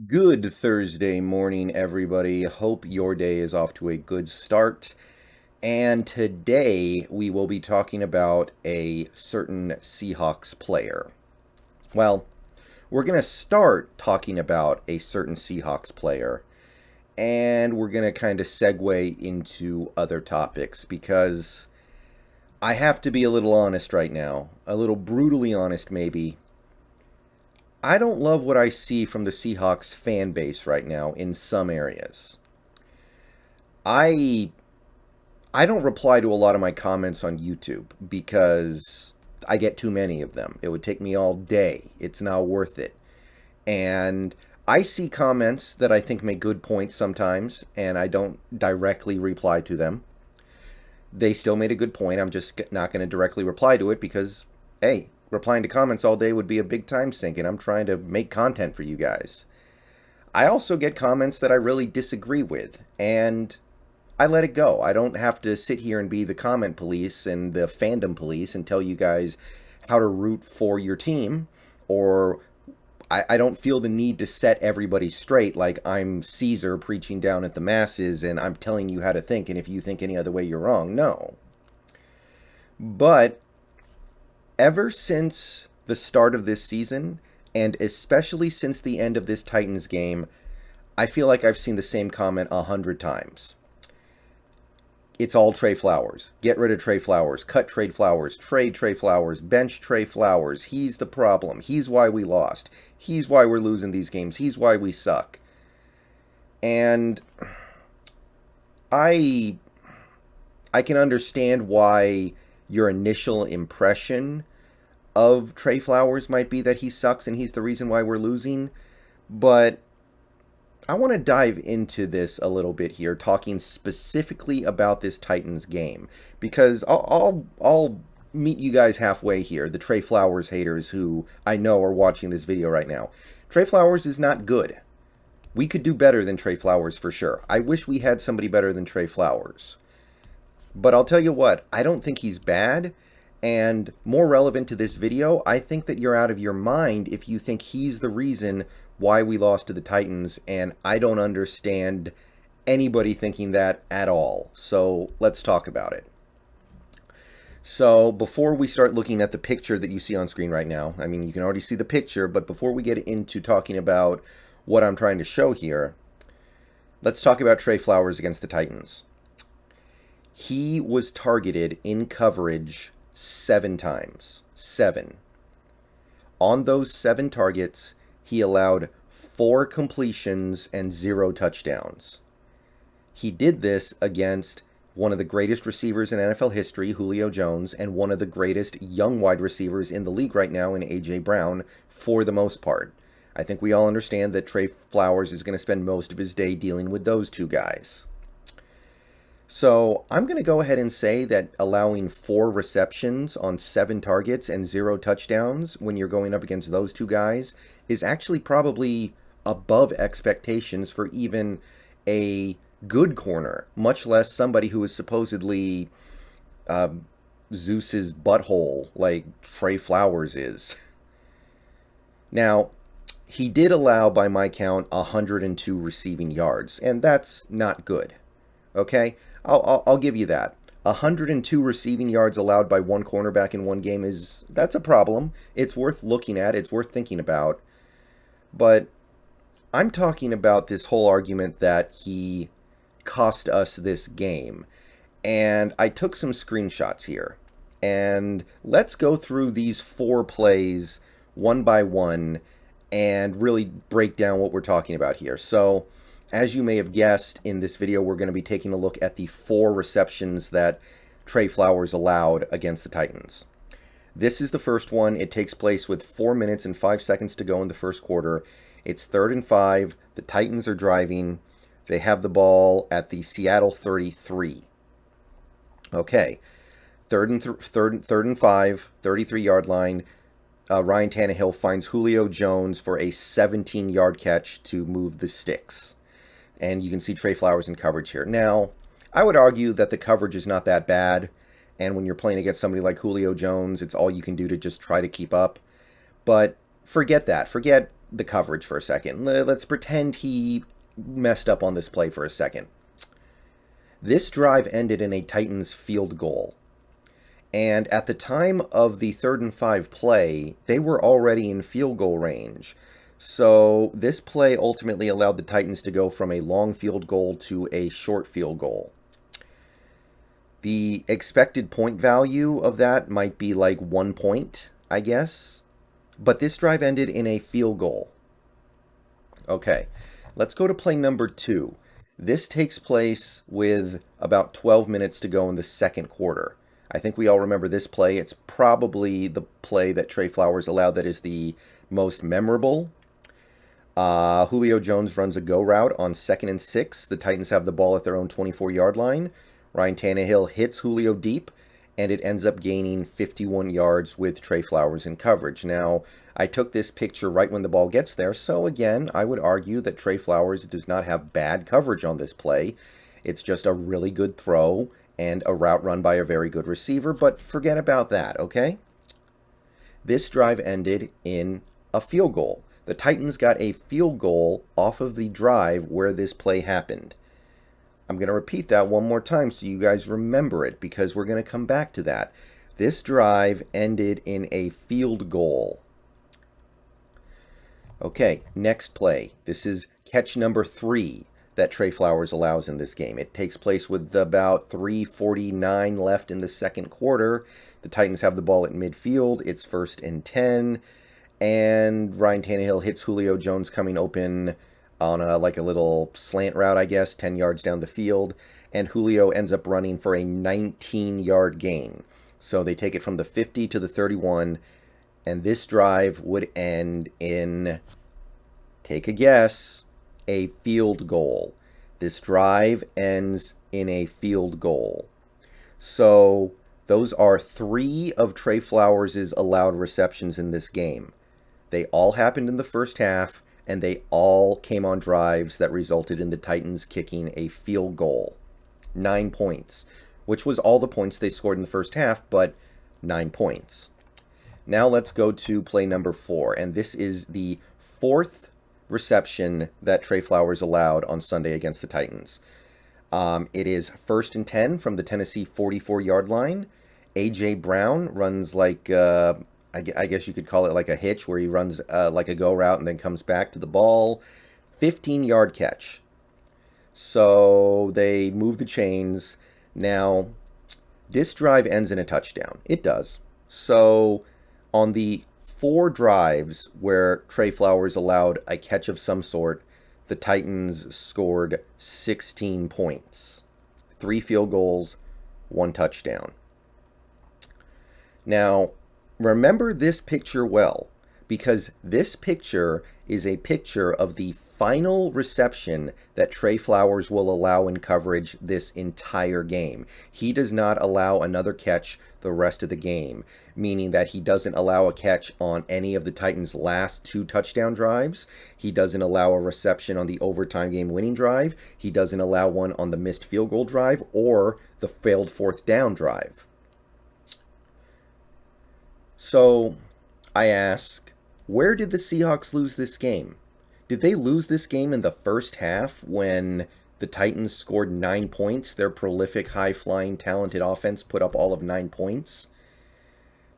Good Thursday morning, everybody. Hope your day is off to a good start. And today we will be talking about a certain Seahawks player. Well, we're going to start talking about a certain Seahawks player, and we're going to kind of segue into other topics because I have to be a little honest right now, a little brutally honest, maybe. I don't love what I see from the Seahawks fan base right now in some areas. I I don't reply to a lot of my comments on YouTube because I get too many of them. It would take me all day. It's not worth it. And I see comments that I think make good points sometimes, and I don't directly reply to them. They still made a good point. I'm just not going to directly reply to it because, hey, replying to comments all day would be a big time sink, and I'm trying to make content for you guys. I also get comments that I really disagree with, and I let it go. I don't have to sit here and be the comment police and the fandom police and tell you guys how to root for your team, or I don't feel the need to set everybody straight like I'm Caesar preaching down at the masses and I'm telling you how to think, and if you think any other way, you're wrong. No. But ever since the start of this season, and especially since the end of this Titans game, I feel like I've seen the same comment 100 times. It's all Tre Flowers. Get rid of Tre Flowers. Cut Tre Flowers. Trade Tre Flowers. Bench Tre Flowers. He's the problem. He's why we lost. He's why we're losing these games. He's why we suck. And I I can understand why your initial impression of Tre Flowers might be that he sucks and he's the reason why we're losing, but I want to dive into this a little bit here, talking specifically about this Titans game, because I'll meet you guys halfway here, the Tre Flowers haters who I know are watching this video right now. Tre Flowers is not good. We could do better than Tre Flowers for sure. I wish we had somebody better than Tre Flowers. But I'll tell you what, I don't think he's bad. And more relevant to this video, I think that you're out of your mind if you think he's the reason why we lost to the Titans, and I don't understand anybody thinking that at all. So let's talk about it. So before we start looking at the picture that you see on screen right now, I mean, you can already see the picture, but before we get into talking about what I'm trying to show here, let's talk about Tre Flowers against the Titans. He was targeted in coverage 7 times. 7. On those 7 targets, he allowed 4 completions and 0 touchdowns. He did this against one of the greatest receivers in NFL history, Julio Jones, and one of the greatest young wide receivers in the league right now in A.J. Brown, for the most part. I think we all understand that Tre Flowers is going to spend most of his day dealing with those two guys. So I'm going to go ahead and say that allowing 4 receptions on 7 targets and 0 touchdowns when you're going up against those two guys is actually probably above expectations for even a good corner, much less somebody who is supposedly Zeus's butthole like Tre Flowers is. Now, he did allow, by my count, 102 receiving yards, and that's not good. Okay? I'll give you that. 102 receiving yards allowed by one cornerback in one game that's a problem. It's worth looking at. It's worth thinking about. But I'm talking about this whole argument that he cost us this game. And I took some screenshots here. And let's go through these 4 plays one by one and really break down what we're talking about here. So, as you may have guessed, in this video, we're going to be taking a look at the 4 receptions that Tre Flowers allowed against the Titans. This is the first one. It takes place with 4 minutes and 5 seconds to go in the first quarter. It's 3rd and 5. The Titans are driving. They have the ball at the Seattle 33. Okay. Third and 5, 33-yard line. Ryan Tannehill finds Julio Jones for a 17-yard catch to move the sticks. And you can see Tre Flowers in coverage here. Now, I would argue that the coverage is not that bad. And when you're playing against somebody like Julio Jones, it's all you can do to just try to keep up. But forget that. Forget the coverage for a second. Let's pretend he messed up on this play for a second. This drive ended in a Titans field goal. And at the time of the 3rd and 5 play, they were already in field goal range. So this play ultimately allowed the Titans to go from a long field goal to a short field goal. The expected point value of that might be like 1 point, I guess. But this drive ended in a field goal. Okay, let's go to play number 2. This takes place with about 12 minutes to go in the second quarter. I think we all remember this play. It's probably the play that Tre Flowers allowed that is the most memorable. Julio Jones runs a go route on 2nd and 6. The Titans have the ball at their own 24-yard line. Ryan Tannehill hits Julio deep, and it ends up gaining 51 yards with Tre Flowers in coverage. Now, I took this picture right when the ball gets there, so again, I would argue that Tre Flowers does not have bad coverage on this play. It's just a really good throw and a route run by a very good receiver, but forget about that, okay? This drive ended in a field goal. The Titans got a field goal off of the drive where this play happened. I'm going to repeat that one more time so you guys remember it, because we're going to come back to that. This drive ended in a field goal. Okay, next play. This is catch number 3 that Tre Flowers allows in this game. It takes place with about 3:49 left in the second quarter. The Titans have the ball at midfield. It's 1st and 10. And Ryan Tannehill hits Julio Jones coming open on a little slant route, I guess, 10 yards down the field. And Julio ends up running for a 19-yard gain. So they take it from the 50 to the 31. And this drive would end in, take a guess, a field goal. This drive ends in a field goal. So those are 3 of Tre Flowers' allowed receptions in this game. They all happened in the first half, and they all came on drives that resulted in the Titans kicking a field goal. 9 points, which was all the points they scored in the first half, but 9 points. Now let's go to play number 4, and this is the 4th reception that Tre Flowers allowed on Sunday against the Titans. It is 1st and 10 from the Tennessee 44-yard line. A.J. Brown runs like, I guess you could call it like a hitch, where he runs like a go route and then comes back to the ball. 15-yard catch. So they move the chains. Now, this drive ends in a touchdown. It does. So on the 4 drives where Tre Flowers allowed a catch of some sort, the Titans scored 16 points. 3 field goals, 1 touchdown. Now, remember this picture well, because this picture is a picture of the final reception that Tre Flowers will allow in coverage this entire game. He does not allow another catch the rest of the game, meaning that he doesn't allow a catch on any of the Titans' last 2 touchdown drives. He doesn't allow a reception on the overtime game winning drive. He doesn't allow one on the missed field goal drive or the failed 4th down drive. So I ask, where did the Seahawks lose this game? Did they lose this game in the first half when the Titans scored 9 points? Their prolific, high-flying, talented offense put up all of 9 points.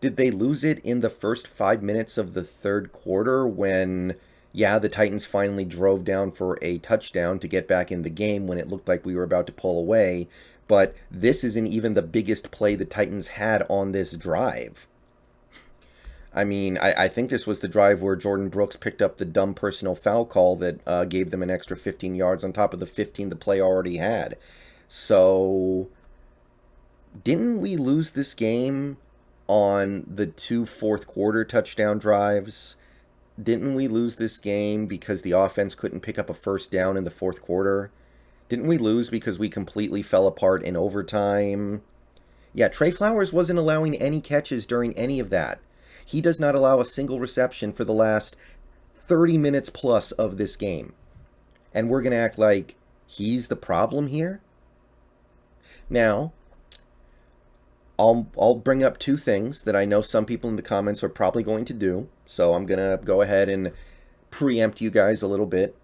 Did they lose it in the first 5 minutes of the third quarter when, yeah, the Titans finally drove down for a touchdown to get back in the game when it looked like we were about to pull away? But this isn't even the biggest play the Titans had on this drive. I mean, I think this was the drive where Jordan Brooks picked up the dumb personal foul call that gave them an extra 15 yards on top of the 15 the play already had. So, didn't we lose this game on the 2 fourth quarter touchdown drives? Didn't we lose this game because the offense couldn't pick up a first down in the 4th quarter? Didn't we lose because we completely fell apart in overtime? Yeah, Tre Flowers wasn't allowing any catches during any of that. He does not allow a single reception for the last 30 minutes plus of this game. And we're going to act like he's the problem here? Now, I'll bring up 2 things that I know some people in the comments are probably going to do. So I'm going to go ahead and preempt you guys a little bit.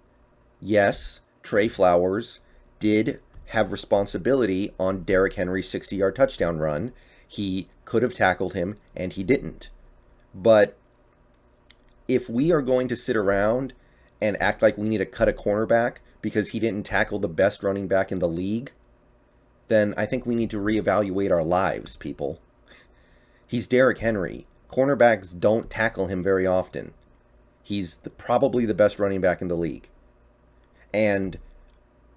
Yes, Tre Flowers did have responsibility on Derrick Henry's 60-yard touchdown run. He could have tackled him, and he didn't. But if we are going to sit around and act like we need to cut a cornerback because he didn't tackle the best running back in the league, then I think we need to reevaluate our lives, people. He's Derrick Henry. Cornerbacks don't tackle him very often. He's probably the best running back in the league. And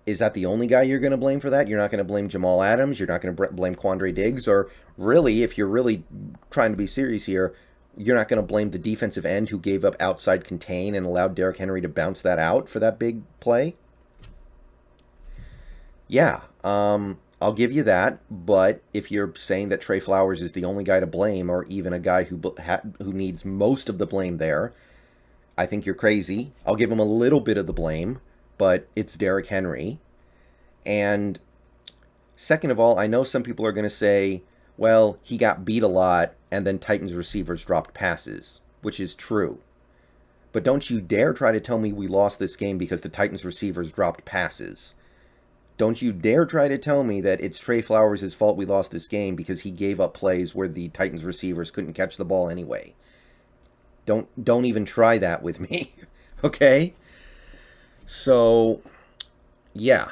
is that the only guy you're going to blame for that? You're not going to blame Jamal Adams. You're not going to blame Quandre Diggs. Or really, if you're really trying to be serious here, you're not going to blame the defensive end who gave up outside contain and allowed Derrick Henry to bounce that out for that big play? Yeah, I'll give you that. But if you're saying that Tre Flowers is the only guy to blame, or even a guy who needs most of the blame there, I think you're crazy. I'll give him a little bit of the blame, but it's Derrick Henry. And second of all, I know some people are going to say, well, he got beat a lot, and then Titans receivers dropped passes, which is true. But don't you dare try to tell me we lost this game because the Titans receivers dropped passes. Don't you dare try to tell me that it's Tre Flowers' fault we lost this game because he gave up plays where the Titans receivers couldn't catch the ball anyway. Don't even try that with me, okay? So, yeah.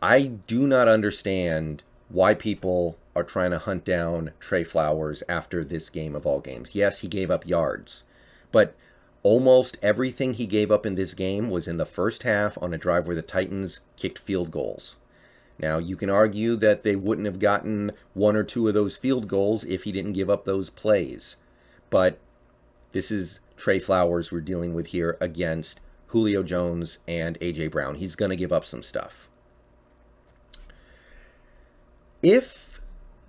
I do not understand why people are trying to hunt down Tre Flowers after this game of all games. Yes, he gave up yards, but almost everything he gave up in this game was in the first half on a drive where the Titans kicked field goals. Now, you can argue that they wouldn't have gotten one or two of those field goals if he didn't give up those plays. But this is Tre Flowers we're dealing with here against Julio Jones and A.J. Brown. He's going to give up some stuff. If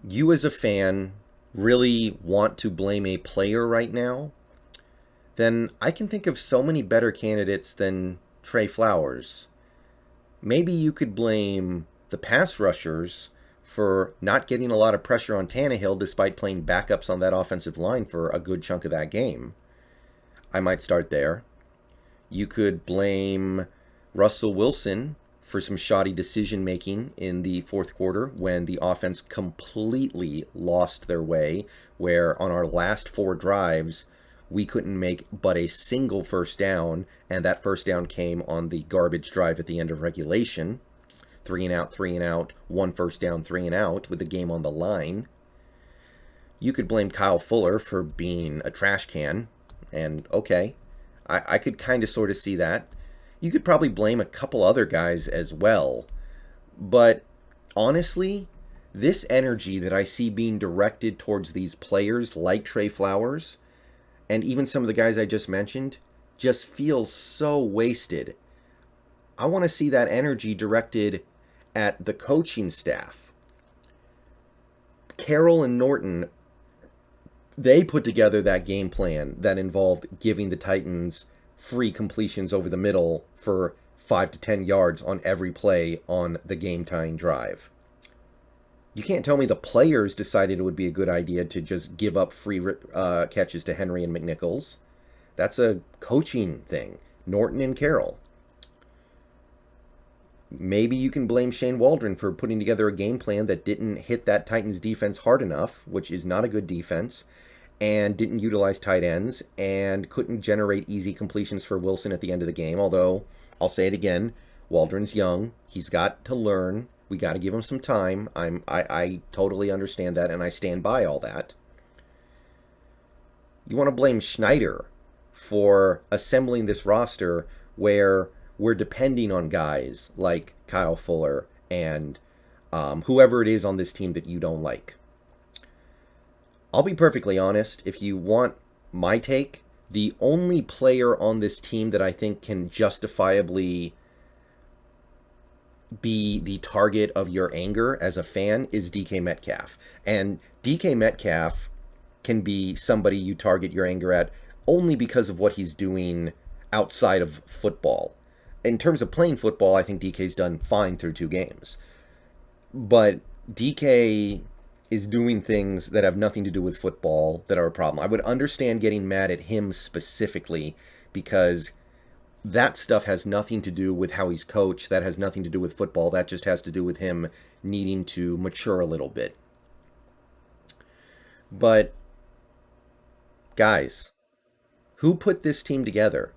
you as a fan really want to blame a player right now, then I can think of so many better candidates than Tre Flowers. Maybe you could blame the pass rushers for not getting a lot of pressure on Tannehill despite playing backups on that offensive line for a good chunk of that game. I might start there. You could blame Russell Wilson for some shoddy decision-making in the fourth quarter when the offense completely lost their way, where on our last 4 drives, we couldn't make but a single first down, and that first down came on the garbage drive at the end of regulation. 3 and out, 1 first down, 3 and out, with the game on the line. You could blame Kyle Fuller for being a trash can, and okay, I could kind of sort of see that. You could probably blame a couple other guys as well, but honestly, this energy that I see being directed towards these players like Tre Flowers, and even some of the guys I just mentioned, just feels so wasted. I want to see that energy directed at the coaching staff. Carroll and Norton, they put together that game plan that involved giving the Titans free completions over the middle for 5 to 10 yards on every play on the game-tying drive. You can't tell me the players decided it would be a good idea to just give up free catches to Henry and McNichols. That's a coaching thing. Norton and Carroll. Maybe you can blame Shane Waldron for putting together a game plan that didn't hit that Titans defense hard enough, which is not a good defense, and didn't utilize tight ends, and couldn't generate easy completions for Wilson at the end of the game. Although, I'll say it again, Waldron's young. He's got to learn. We got to give him some time. I totally understand that, and I stand by all that. You want to blame Schneider for assembling this roster where we're depending on guys like Kyle Fuller and whoever it is on this team that you don't like. I'll be perfectly honest. If you want my take, the only player on this team that I think can justifiably be the target of your anger as a fan is DK Metcalf. And DK Metcalf can be somebody you target your anger at only because of what he's doing outside of football. In terms of playing football, I think DK's done fine through 2 games. But DK is doing things that have nothing to do with football that are a problem. I would understand getting mad at him specifically because that stuff has nothing to do with how he's coached. That has nothing to do with football. That just has to do with him needing to mature a little bit. But, guys, who put this team together?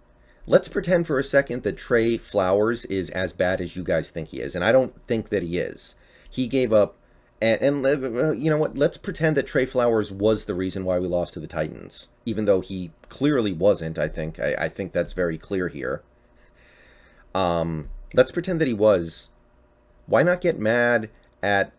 Let's pretend for a second that Tre Flowers is as bad as you guys think he is. And I don't think that he is. He gave up. And you know what? Let's pretend that Tre Flowers was the reason why we lost to the Titans. Even though he clearly wasn't, I think. I think that's very clear here. Let's pretend that he was. Why not get mad at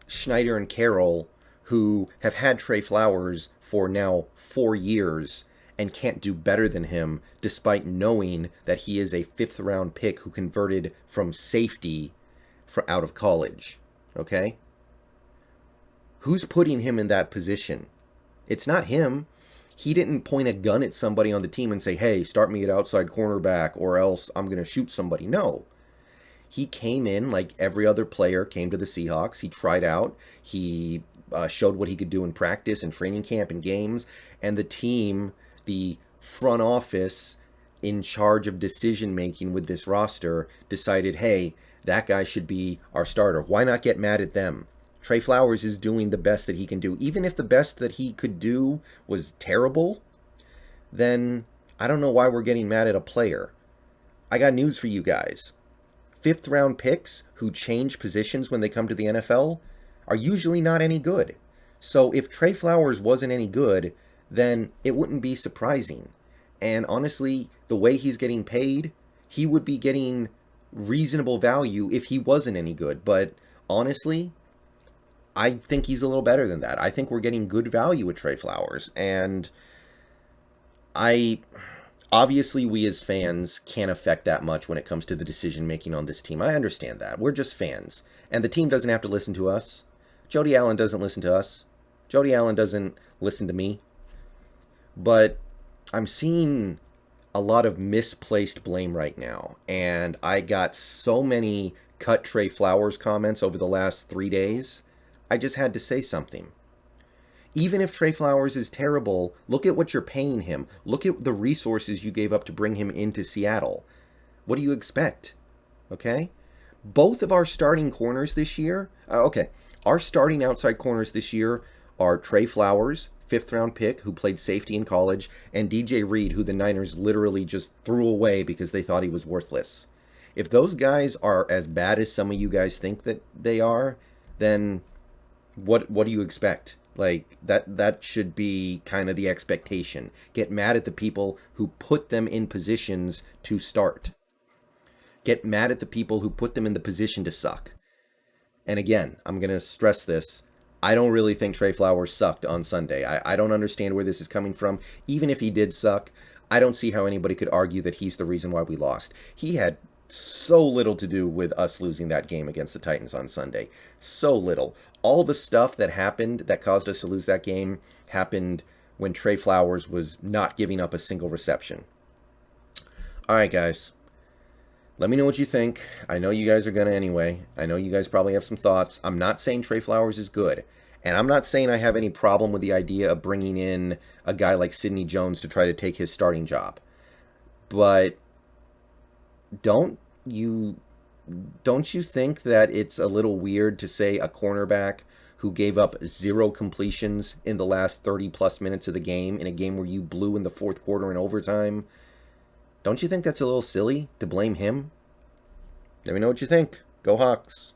Schneider and Carroll, who have had Tre Flowers for now 4 years and can't do better than him, despite knowing that he is a 5th-round pick who converted from safety out of college? Okay? Who's putting him in that position? It's not him. He didn't point a gun at somebody on the team and say, hey, start me at outside cornerback or else I'm going to shoot somebody. No. He came in like every other player came to the Seahawks. He tried out. He showed what he could do in practice and training camp and games. And the team, the front office in charge of decision making with this roster, decided, hey, that guy should be our starter. Why not get mad at them? Tre Flowers is doing the best that he can do. Even if the best that he could do was terrible, then I don't know why we're getting mad at a player. I got news for you guys. 5th-round picks who change positions when they come to the NFL are usually not any good. So if Tre Flowers wasn't any good, then it wouldn't be surprising. And honestly, the way he's getting paid, he would be getting reasonable value if he wasn't any good. But honestly, I think he's a little better than that. I think we're getting good value with Tre Flowers. And obviously, we as fans can't affect that much when it comes to the decision making on this team. I understand that. We're just fans. And the team doesn't have to listen to us. Jody Allen doesn't listen to us. Jody Allen doesn't listen to me. But I'm seeing a lot of misplaced blame right now. And I got so many cut Tre Flowers comments over the last 3 days. I just had to say something. Even if Tre Flowers is terrible, look at what you're paying him. Look at the resources you gave up to bring him into Seattle. What do you expect? Okay? Both of our starting corners this year, our starting outside corners this year are Tre Flowers, 5th-round pick, who played safety in college, and DJ Reed, who the Niners literally just threw away because they thought he was worthless. If those guys are as bad as some of you guys think that they are, then what do you expect? Like, that should be kind of the expectation. Get mad at the people who put them in positions to start. Get mad at the people who put them in the position to suck. And again, I'm going to stress this. I don't really think Tre Flowers sucked on Sunday. I don't understand where this is coming from. Even if he did suck, I don't see how anybody could argue that he's the reason why we lost. He had so little to do with us losing that game against the Titans on Sunday. So little. All the stuff that happened that caused us to lose that game happened when Tre Flowers was not giving up a single reception. All right, guys. Let me know what you think. I know you guys are going to anyway. I know you guys probably have some thoughts. I'm not saying Tre Flowers is good. And I'm not saying I have any problem with the idea of bringing in a guy like Sidney Jones to try to take his starting job. But don't you think that it's a little weird to say a cornerback who gave up 0 completions in the last 30-plus minutes of the game in a game where you blew in the 4th quarter in overtime? Don't you think that's a little silly to blame him? Let me know what you think. Go Hawks.